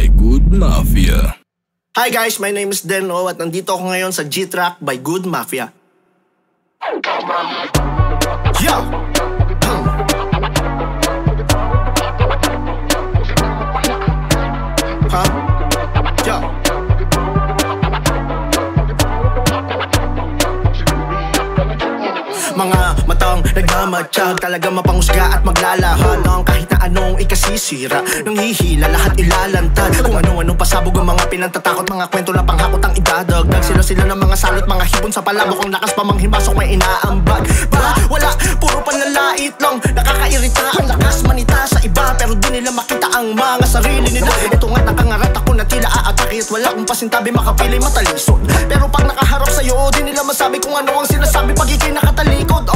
by Good Mafia. Hi guys, my name is Deno at nandito ako ngayon sa G-Track by Good Mafia. Yo! Huh? Yo! Mga matang nagmamatsyag, talaga mapangusga at maglalahanang kahit na anong ikasisira. Nang hihila, lahat ilalantad. Kung ano-anong pasabog ang mga pinantatakot, mga kwento na panghakot ang idadagdag. Sila ng mga salot, mga hibon sa palabok, ang lakas pa manghimasok, may inaambag. Wala, puro panlalait lang, nakakairita ang lakas manita sa iba, pero di nila makita ang mga sarili nila. Ito nga't nakangarat ako na tila aatake at wala akong pasintabi makapili matalisod. Pero pag nakaharap sa'yo, di nila masabi kung ano ang sinasabi pag ikay nakatalikod.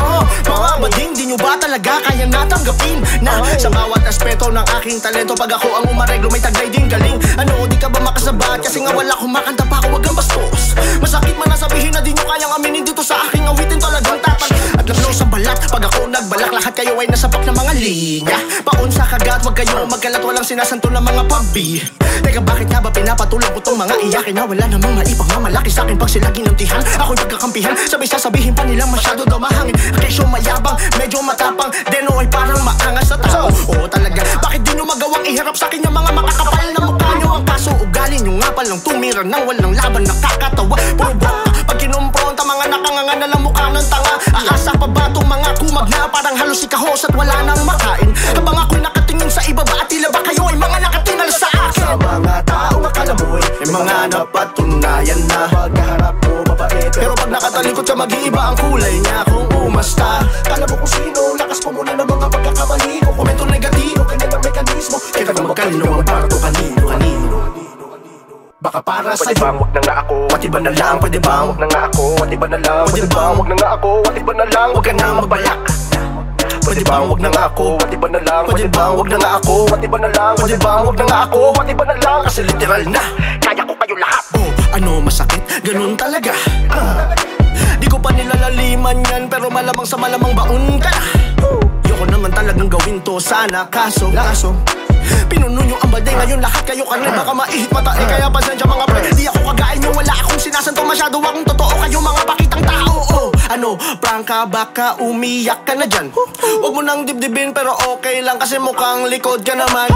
Mga bading, di nyo ba talaga kaya natanggapin na sa bawat aspeto ng aking talento, pag ako ang umareglo may taglay din galing. Ano, di ka ba makasabat? Kasi nga wala kumakanta pa ako, wag ang bastos. Masakit man na sabihin na di nyo kayang aminin dito sa aking awitin, talagang tapang at lablo sa balat. Pag ako nagbalak, lahat kayo ay nasapak ng mga linya. Paon sa kagat, wag kayo magkalat, walang sinasanto ng mga pabi. Teka, bakit nga ba pinapatulang ko tong mga iyakin na wala namang maipagmamalaki sa akin pag sila ginantihan? Ako'y pagkakampihan, sabay sasabihin pa nilang masyado daw mahangin. Kesyo mayabang, medyo matapang, Deno ay parang maangas sa tao. Oo talaga, bakit di nyo magawang iharap sa akin yung mga makakapal na mukha nyo? Ang kaso ugali nyo nga palang tumira nang walang laban, nakakatawa. Puro baka, pag kinumpronta mga nakanganga na lang mukha ng tanga. Aasa pa ba itong mga kumag na parang halos ikahos at wala nang makain? Habang ako'y nakatingin sa ibaba at tila ba kayo ay mga nakatingal sa akin? Sa mga taong akala mo'y may mga napatunayan na pagkaharap mo mabait, pero pag nakatalikod ka mag-iiba ang kulay niya. Kung umasta, kala mo kung sino, lakas po muna ng mga pagkakamali ko. Komento negatibo, kanya ng mekanismo, kaya ka magkalinaw para to kanino. Baka para sa'yo, pwede bang wag na nga ako, pati ba na lang? Pwede bang wag na nga ako, pati ba na lang? Pwede bang wag na nga ako, pati ba na lang? Wag ka na magbalak. Pwede bang wag na nga ako, pati ba na lang? Pwede bang wag na nga ako, pati ba na lang? Pwede bang wag na nga ako, pati ba na lang? Kasi literal na, kaya ko kayo lahat. Oh, ano masakit? Ganun talaga. Di ko pa nilalaliman yan, pero malamang sa malamang baon ka na. Yoko naman talagang gawin to sana, kaso pinuno nyo ang balde, ngayon lahat kayo kanil. Baka maihit mata, kaya pasensya mga pre. Di ako kagaya nyo, wala akong sinasanto, masyado akong totoo. Kayo mga pakitang tao. Ano, prangka, baka umiyak ka na dyan. Huwag mo nang dibdibin, pero okay lang kasi mukhang likod ka naman.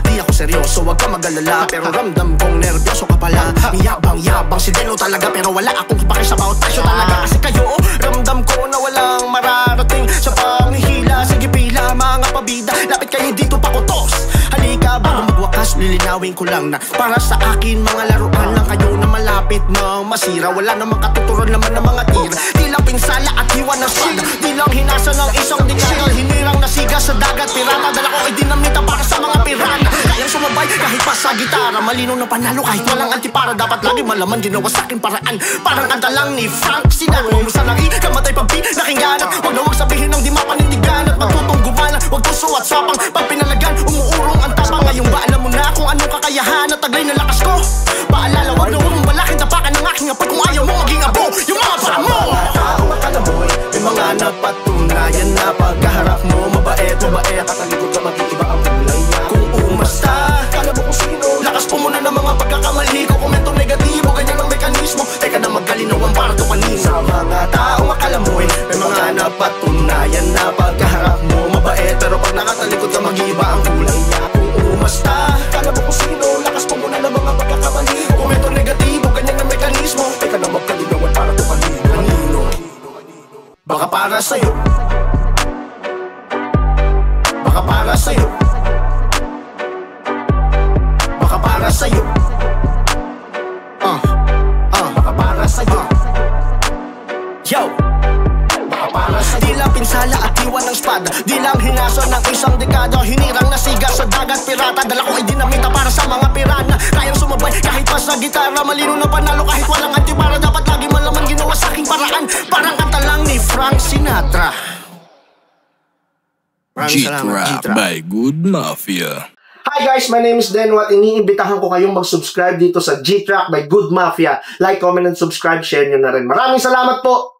Di ako seryoso, wag ka mag-alala, pero ramdam kong nervyoso ka pala. Yabang si Deno talaga, pero wala akong pakisabaw. Tasyo talaga kasi kayo, ramdam ko na walang mararating sa panghihila. Sige pila, mga pabida, lapit kayo dito pakutos. Halika, bago magwakas, lilinawin ko lang na para sa akin, mga laruan lang kayo na malapit na masira. Wala namang katuturan naman ng mga tira. Di lang pinsala at hiwa ng spada, di lang hinasa ng isang dekada. Hinirang nasiga sa dagat, pirata, dala ko ay dinamita para sa mga pirana. Kayang sumabay kahit pa sa gitara, malinaw na panalo kahit walang antipara. Dapat lagi malaman, ginawa sa akin paraan, parang kanta lang ni Frank Sinatra. Umusa lang kamatay pag pinakinggan at wag na wag sabihin ng di mapanindigan. At magtutong gumana, wag tuso at sapang pag pinalagan, umuurong ang tapang. Ngayon ba alam mo na kung anong kakayahan at taglay na lakas ko? Paalala, wag na wag mong balakin tapakan ng aking apat kung ayaw mo maging abo yung mga paa mo. Taong akala mo'y may mga napatunayan na pagkaharap mo mabait, katalikod ka mag-iiba ang kulay niya. Kung umasta, kala mo kung sino, lakas po muna ng mga pagkakamali ko. Komento negatibo, ganyan ang mekanismo, teka na magkalinawan para to kanino. Sa mga taong akala mo'y may mga napatunayan na pagkaharap mo mabait, pero pag nakatalikod ka mag-iiba ang kulay niya. Kung umasta, kala mo kung sino, lakas po muna ng mga pagkakamali ko. Komento negatibo, ganyan ang mekanismo, teka na magkalinawan para to kanino. Baka para sa'yo, baka para sa'yo, baka para sa'yo, baka para sa'yo. Yo! Baka para sa'yo. Di lang pinsala at iwan ng espada, di lang hinasa ng isang dekada. Hinirang nasiga sa dagat, pirata, dala ko ay dinamita para sa mga pirana. Kayang sumabay kahit pa sa gitara, malino na panalo kahit walang antipara. Dapat lagi malaman, ginawa sa aking paraan, parang kanta lang ni Frank Sinatra. G-Track by Good Mafia. Hi guys, my name is Deno at iniimbitahan ko kayong mag-subscribe dito sa G-Track by Good Mafia. Like, comment, and subscribe, share nyo na rin. Maraming salamat po!